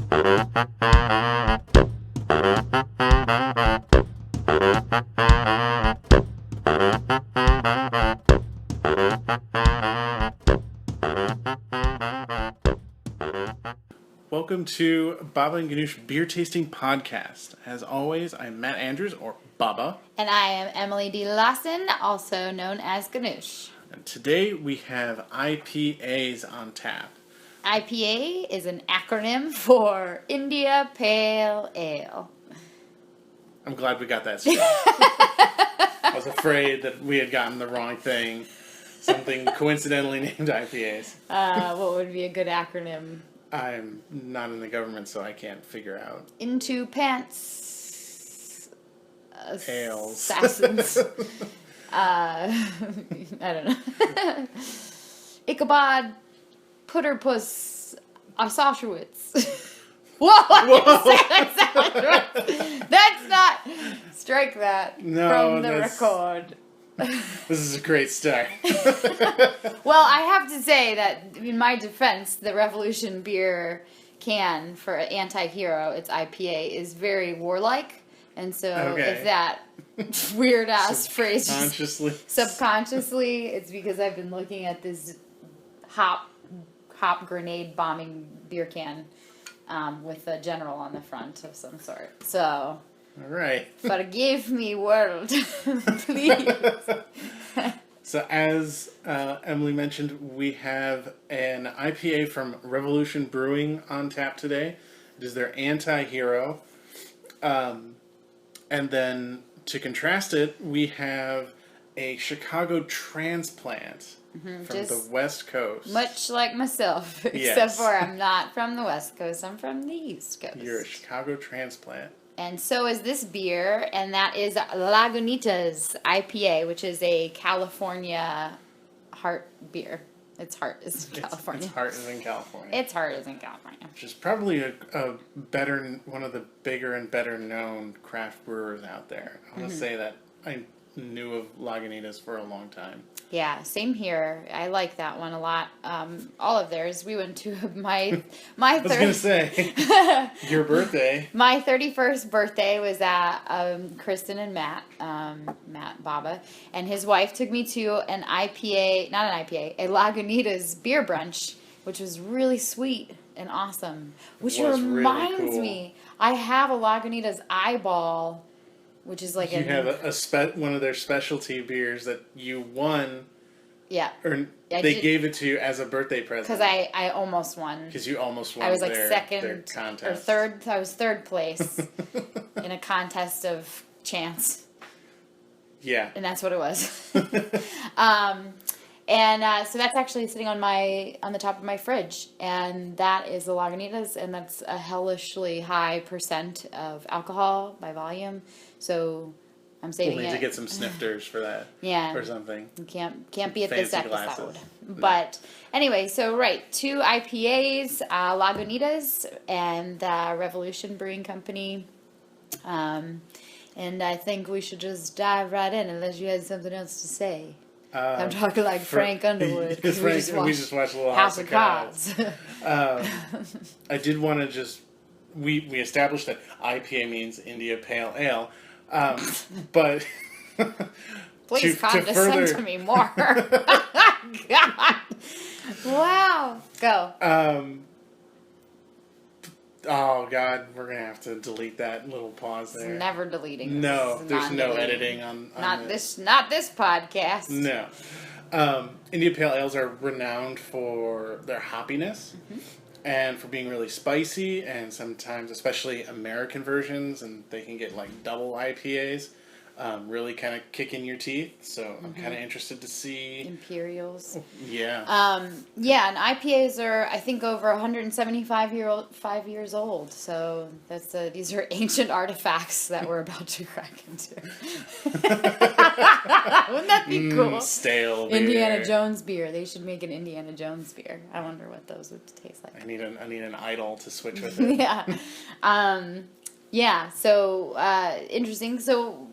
Welcome to Baba and Ganoush Beer Tasting Podcast. As always, I'm Matt Andrews, or Baba. And I am Emily D. Lawson, also known as Ganoush. And today we have IPAs on tap. IPA is an acronym for India Pale Ale. I'm glad we got that straight. I was afraid that we had gotten the wrong thing. Something coincidentally named IPAs. What would be a good acronym? I'm not in the government, so I can't figure out. Into pants. Ales. Assassins. I don't know. Ichabod Putterpuss Auschwitz. Whoa! That's not. Strike that from the record. This is a great start. Well, I have to say that in my defense, the Revolution beer can for Anti-Hero, its IPA, is very warlike. And so if that weird ass phrase subconsciously, it's because I've been looking at this hop grenade bombing beer can with a general on the front of some sort. So, all right. Forgive me, world, please. So as Emily mentioned, we have an IPA from Revolution Brewing on tap today. It is their Anti-Hero. And then to contrast it, we have a Chicago Transplant from the West Coast. Much like myself, except for I'm not from the West Coast, I'm from the East Coast. You're a Chicago Transplant. And so is this beer, and that is Lagunitas IPA, which is a California heart beer. Its heart is in California. Its heart is in California. Its heart is in California. Which is probably a better, one of the bigger and better known craft brewers out there. I want to say that I knew of Lagunitas for a long time. Yeah, same here. I like that one a lot. All of theirs. We went to my I was going to say, your birthday. My 31st birthday was at Kristen and Matt Baba, and his wife took me to an IPA, not an IPA, a Lagunitas beer brunch, which was really sweet and awesome. Which reminds me, I have a Lagunitas eyeball, which is like you have one of their specialty beers that you won. Yeah. Or they gave it to you as a birthday present. Because I almost won. Because you almost won. I was like their second or third. I was third place in a contest of chance. Yeah. And that's what it was. So that's actually sitting on the top of my fridge, and that is the Lagunitas, and that's a hellishly high percent of alcohol by volume. So I'm saving it. We'll need to get some snifters for that. Yeah. Or something. You can't be at this episode. Glasses. But anyway, so right, 2 IPAs, Lagunitas and Revolution Brewing Company. And I think we should just dive right in unless you had something else to say. I'm talking like Frank Underwood. We just watched a little House of Cards. I did want to just... We established that IPA means India Pale Ale. But... Please condescend to me more. God. Wow. Go. Oh, God. We're going to have to delete that little pause there. It's never deleting. No, there's no editing on not this podcast. No. India Pale Ales are renowned for their hoppiness and for being really spicy, and sometimes, especially American versions, and they can get like double IPAs. Really kind of kicking your teeth, so I'm kind of interested to see Imperials. Yeah. And IPAs are, I think, over 175 years old. So these are ancient artifacts that we're about to crack into. Wouldn't that be cool? Stale beer. Indiana Jones beer. They should make an Indiana Jones beer. I wonder what those would taste like. I need an idol to switch with it. Yeah. So interesting. So.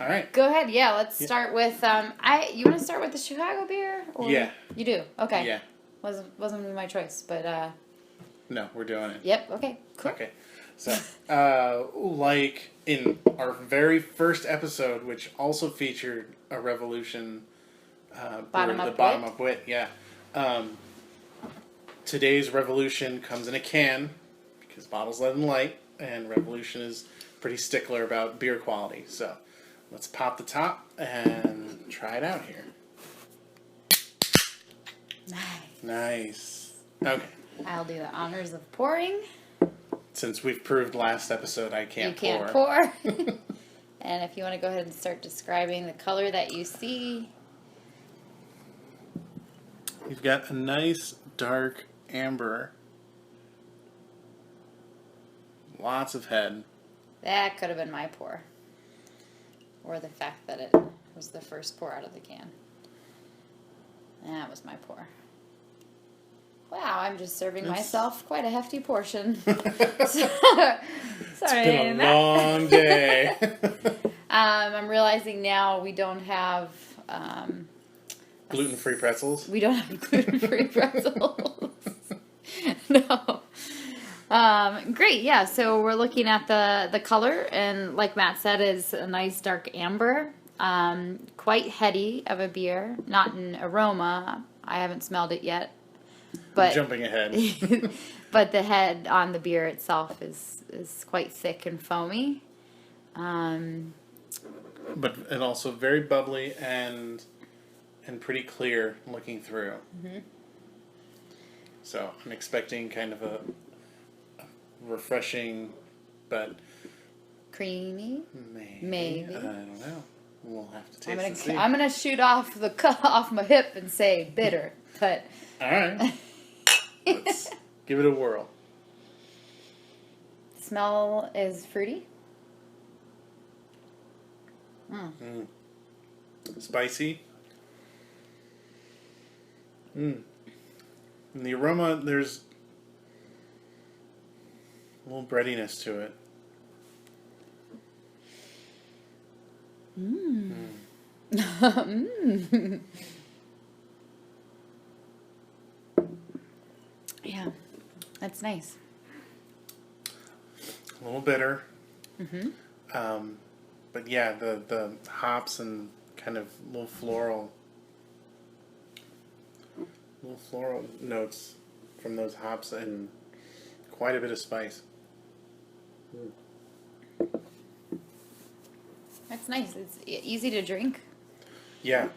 All right. Go ahead. Yeah, let's start with you want to start with the Chicago beer? Or yeah. You do. Okay. Yeah. Wasn't my choice, but No, we're doing it. Yep. Okay. Cool. Okay. So, like in our very first episode, which also featured a Revolution bottom-up wit, yeah. Today's Revolution comes in a can, because bottles let in light, and Revolution is pretty stickler about beer quality. So, let's pop the top and try it out here. Nice. Okay. I'll do the honors of pouring. Since we've proved last episode I can't pour. You can't pour. And if you want to go ahead and start describing the color that you see. You've got a nice dark amber. Lots of head. That could have been my pour. Or the fact that it was the first pour out of the can. That was my pour. Wow, I'm just serving myself quite a hefty portion. Sorry. It's been a long day. I'm realizing now we don't have... gluten-free pretzels? We don't have gluten-free pretzels. No. Great, yeah, so we're looking at the color, and like Matt said, is a nice dark amber. Quite heady of a beer, not in aroma. I haven't smelled it yet. But I'm jumping ahead. But the head on the beer itself is quite thick and foamy. But and also very bubbly and pretty clear looking through. Mm-hmm. So I'm expecting kind of a refreshing, but creamy. Maybe. I don't know. We'll have to taste and see. I'm gonna shoot off off my hip and say bitter, but. All right. Let's give it a whirl. Smell is fruity. Spicy. In the aroma, there's a little breadiness to it. Yeah, that's nice. A little bitter. Mm-hmm. But yeah, the hops and kind of little floral notes from those hops and quite a bit of spice. That's nice. It's easy to drink. Yeah.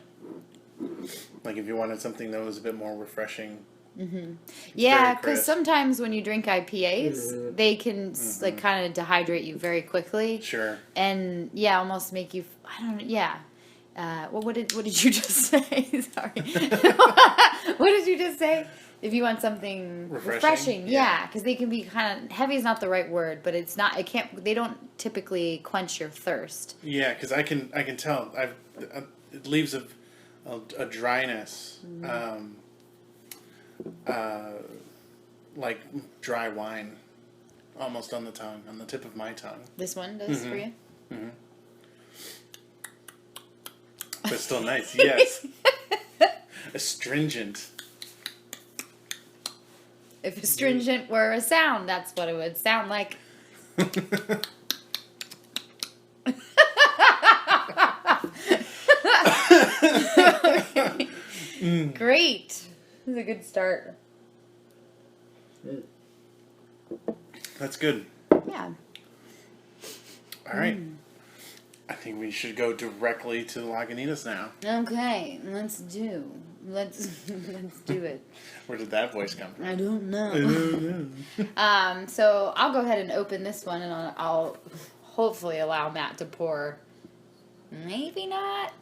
Like if you wanted something that was a bit more refreshing. Mm-hmm. Yeah, because sometimes when you drink IPAs, they can like kind of dehydrate you very quickly. Sure. And yeah, almost make you. I don't know. Yeah. What did you just say? Sorry. What did you just say? If you want something refreshing, yeah, because they can be kind of heavy is not the right word, but it's not. It can't. They don't typically quench your thirst. Yeah, because I can tell. It leaves a dryness. Like dry wine, almost on the tongue, on the tip of my tongue. This one does for you? Mm-hmm. But still nice, yes. Astringent. If astringent were a sound, that's what it would sound like. Great. This is a good start. That's good. Yeah. All right. I think we should go directly to the Lagunitas now. Okay, let's do it. Where did that voice come from? I don't know. So I'll go ahead and open this one, and I'll hopefully allow Matt to pour. Maybe not.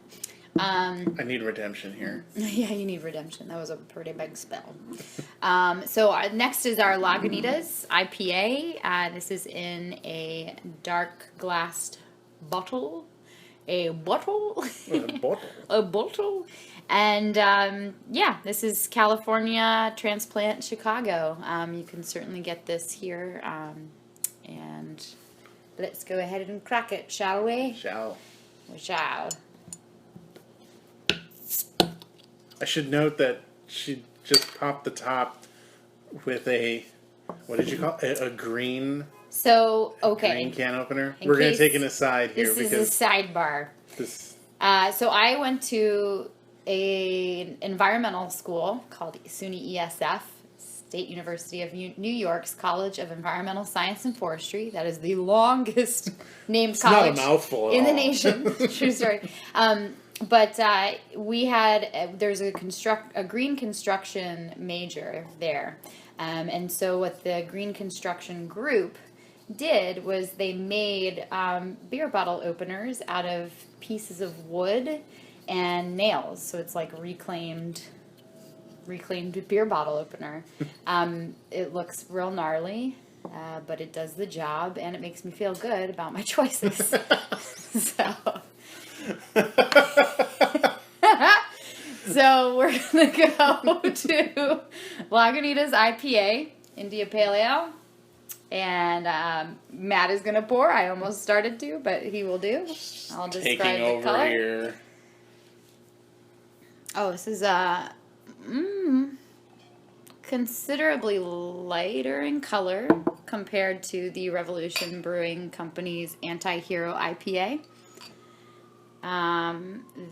I need redemption here. Yeah, you need redemption. That was a pretty big spell. So next is our Lagunitas IPA. This is in a dark glassed bottle. A bottle. A bottle. And yeah, this is California Transplant Chicago. You can certainly get this here. And let's go ahead and crack it, shall we? Shall. We shall. I should note that she just popped the top with a what did you call it? A green. So okay. Green can opener. We're gonna take an aside here because this is a sidebar. So I went to an environmental school called SUNY ESF, State University of New York's College of Environmental Science and Forestry. That is the longest named college not a mouthful in the nation. True story. But we had there's a green construction major there, and so what the green construction group did was they made beer bottle openers out of pieces of wood and nails. So it's like reclaimed beer bottle opener. It looks real gnarly, but it does the job, and it makes me feel good about my choices. So we're gonna go to Lagunitas IPA, India Pale Ale. And Matt is going to pour. I almost started to, but he will do. I'll describe Taking the over color. Here. Oh, this is considerably lighter in color compared to the Revolution Brewing Company's Anti-Hero IPA.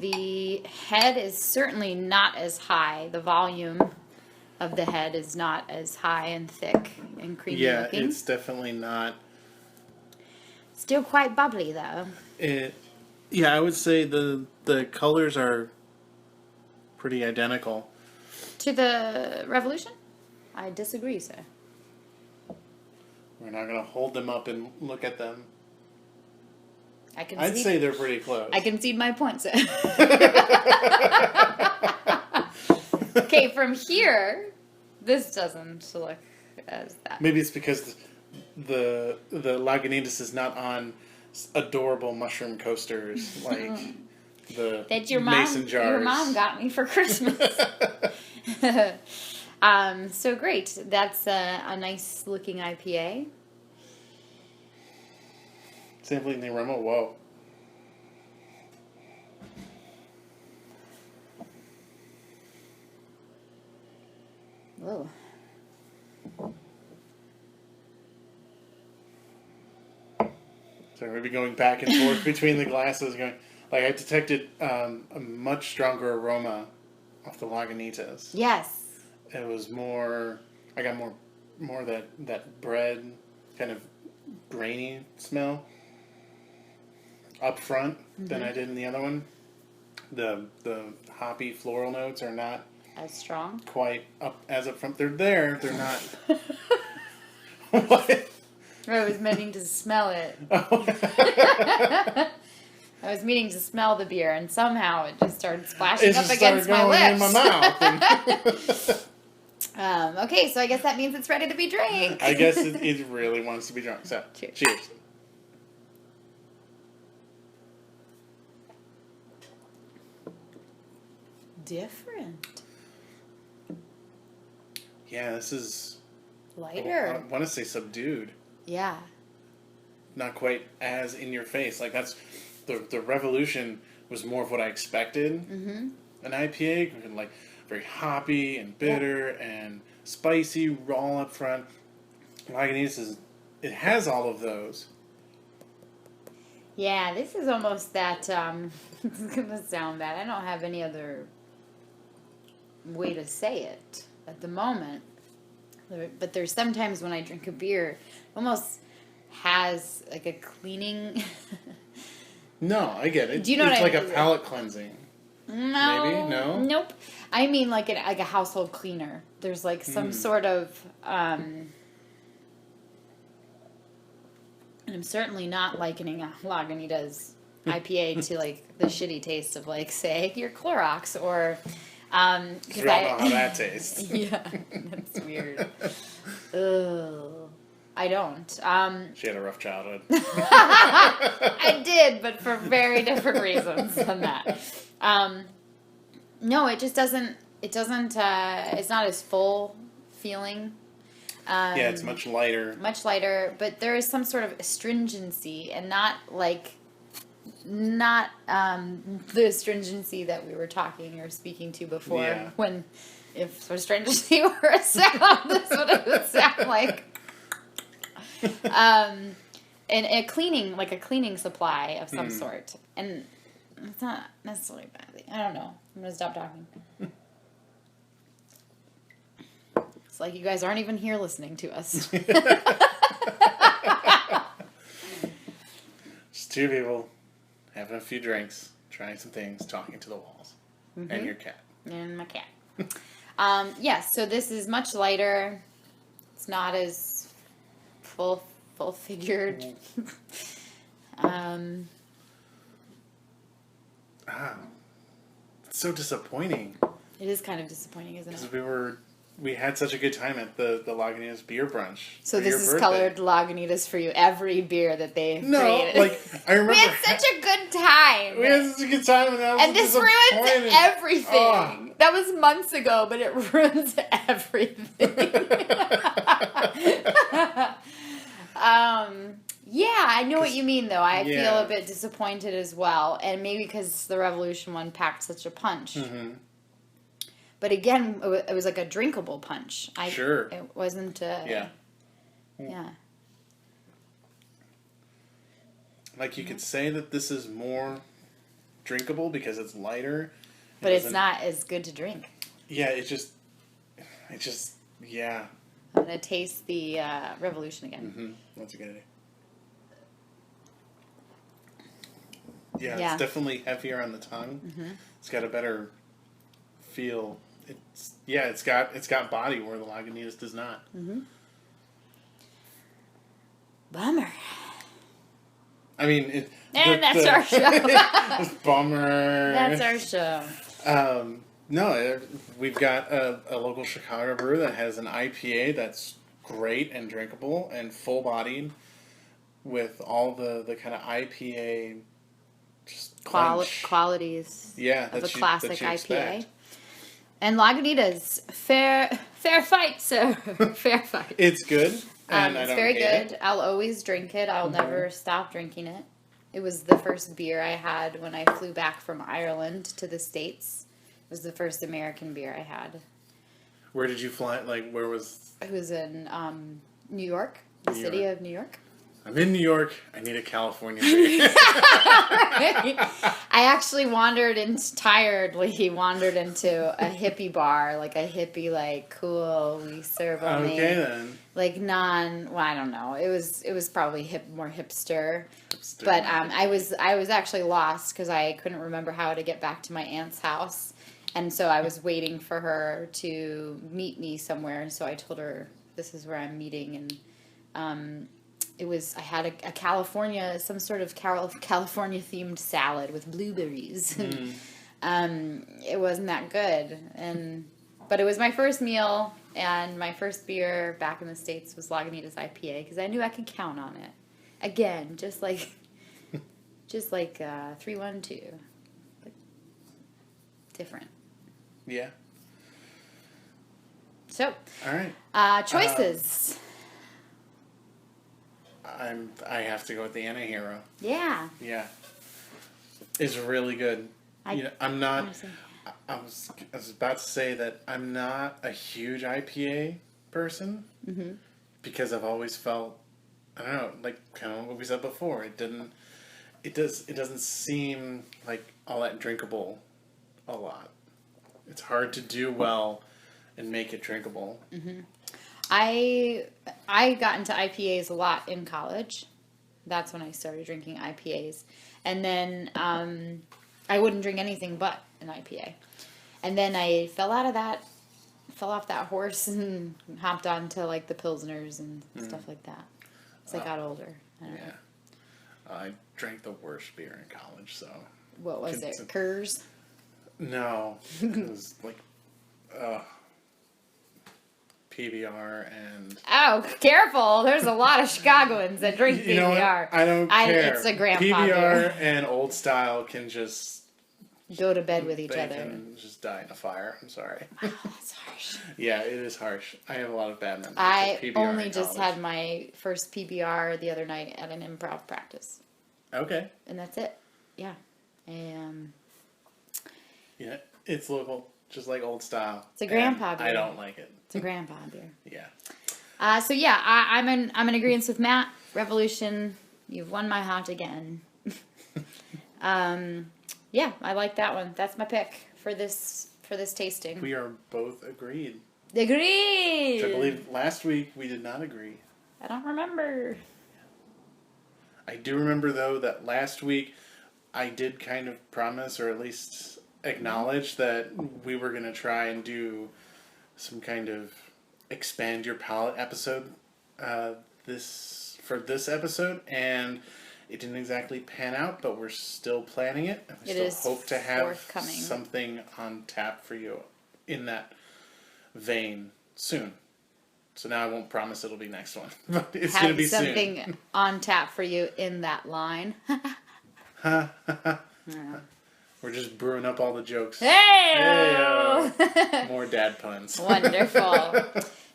The head is certainly not as high. The volume of the head is not as high and thick and creamy looking. Yeah, it's definitely not. Still quite bubbly though. Yeah, I would say the colors are pretty identical. To the Revolution? I disagree, sir. We're not going to hold them up and look at them. I'd say they're pretty close. I concede my point, sir. Okay, from here, this doesn't look as that. Maybe it's because the Lagunitas is not on adorable mushroom coasters like the that your mason jars. Your mom got me for Christmas. So great. That's a nice looking IPA. Sampling the aroma. Whoa. Whoa. So maybe going back and forth between the glasses, going like I detected a much stronger aroma off the Lagunitas. Yes. It was more. I got more that bread kind of grainy smell up front than I did in the other one. The hoppy floral notes are not as strong. Quite up front. They're there. They're not. What? I was meaning to smell it. Oh. I was meaning to smell the beer, and somehow it just started splashing up against my lips. In my mouth. Okay, so I guess that means it's ready to be drank. I guess it really wants to be drunk. So, cheers. Different. Yeah, this is lighter. I want to say subdued. Yeah. Not quite as in your face. Like that's the Revolution was more of what I expected. Mm-hmm. An IPA, like very hoppy and bitter and spicy, all up front. Lagunitas it has all of those. Yeah, this is almost that. It's gonna sound bad. I don't have any other way to say it at the moment. But there's sometimes when I drink a beer, it almost has like a cleaning. No, I get it. Do you know it's what like a palate cleansing. No. Maybe? No? Nope. I mean like a household cleaner. There's like some sort of and I'm certainly not likening a Lagunitas IPA to like the shitty taste of like say your Clorox or because we all know how that tastes. Yeah, that's weird. Ugh. I don't. She had a rough childhood. I did, but for very different reasons than that. No, it just doesn't. It doesn't. It's not as full feeling. Yeah, it's much lighter. Much lighter, but there is some sort of astringency, and not the astringency that we were talking or speaking to before when if strangely were a sound, this is what it would sound like. And a cleaning supply of some sort. And it's not necessarily bad. I don't know. I'm going to stop talking. It's like you guys aren't even here listening to us. Just two people having a few drinks, trying some things, talking to the walls. And your cat. And my cat. Yes, so this is much lighter. It's not as full-figured. It's so disappointing. It is kind of disappointing, isn't it? Because we had such a good time at the Lagunitas beer brunch. So this is colored Lagunitas for you. Every beer that they created. Like I remember we had such a good time. We had such a good time, and this ruins everything. Oh. That was months ago, but it ruins everything. Yeah, I know what you mean, though. I feel a bit disappointed as well, and maybe because the Revolution one packed such a punch. But again, it was like a drinkable punch. Sure. It wasn't. Yeah. Like you could say that this is more drinkable because it's lighter. But it's not as good to drink. Yeah, it just, yeah. I'm going to taste the Revolution again. That's a good idea. Yeah, it's definitely heavier on the tongue. It's got a better feel. It's got body where the Lagunitas does not. Bummer. I mean, that's our show. Bummer. That's our show. No, we've got a local Chicago brew that has an IPA that's great and drinkable and full-bodied with all the kind of IPA just qualities of a classic IPA. And Lagunitas, fair fight, sir. Fair fight. It's good. And it's very good. I'll always drink it. I'll never stop drinking it. It was the first beer I had when I flew back from Ireland to the States. It was the first American beer I had. Where did you fly? Like, where was... It was in New York, the city of New York. I'm in New York. I need a California beer. I actually tiredly wandered into a hippie bar, like a hippie, like, cool, we serve only... Okay, then. Like I don't know. It was probably more hipster. But I was actually lost because I couldn't remember how to get back to my aunt's house. And so I was waiting for her to meet me somewhere. And so I told her, this is where I'm meeting. And I had a California, some sort of California themed salad with blueberries. It wasn't that good. But it was my first meal, and my first beer back in the States was Lagunitas IPA because I knew I could count on it. Again, just like 312. Like, different. Yeah. So. All right. Choices. I have to go with the Anti-Hero. Yeah. Yeah. It's really good. I'm not. Honestly. I was about to say that I'm not a huge IPA person because I've always felt, I don't know, like kind of what we said before. It doesn't seem like all that drinkable a lot. It's hard to do well and make it drinkable. I got into IPAs a lot in college. That's when I started drinking IPAs, and then I wouldn't drink anything but an IPA. And then I fell off that horse and hopped on to like the Pilsners and stuff like that as I got older. I don't know. I drank the worst beer in college, so. What was it? Kurz? No. It was like PBR and... Oh, careful. There's a lot of Chicagoans that drink PBR. You know what? I don't care. It's a grandpa PBR beer. and Old Style can just... Go to bed with each they other. Can just die in a fire. I'm sorry. Oh, that's harsh. Yeah, it is harsh. I have a lot of bad memories I of PBR only just had my first PBR the other night at an improv practice. Okay. And that's it. Yeah. Yeah, it's local. just like old style. It's a grandpa beer. I don't like it. It's a grandpa beer. Yeah. I'm in agreement with Matt. Revolution, you've won my heart again. Yeah, I like that one. That's my pick for this tasting. We are both agreed. Agreed. Which I believe last week we did not agree. I don't remember. I do remember though that last week I did kind of promise, or at least acknowledge, that we were going to try and do some kind of expand your palate episode this episode, and it didn't exactly pan out, but we're still planning it. And we still hope to have something on tap for you in that vein soon. So now I won't promise it'll be next one, but it's going to be soon. Something on tap for you in that line. We're just brewing up all the jokes. Hey! More dad puns. Wonderful.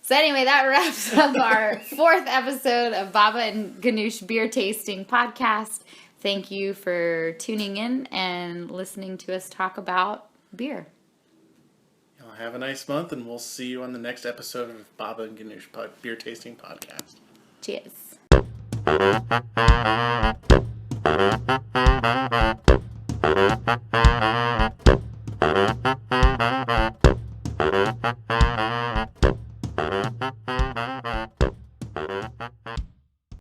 So anyway, that wraps up our 4th episode of Baba and Ganoush Beer Tasting Podcast. Thank you for tuning in and listening to us talk about beer. Y'all have a nice month, and we'll see you on the next episode of Baba and Ganoush Beer Tasting Podcast. Cheers.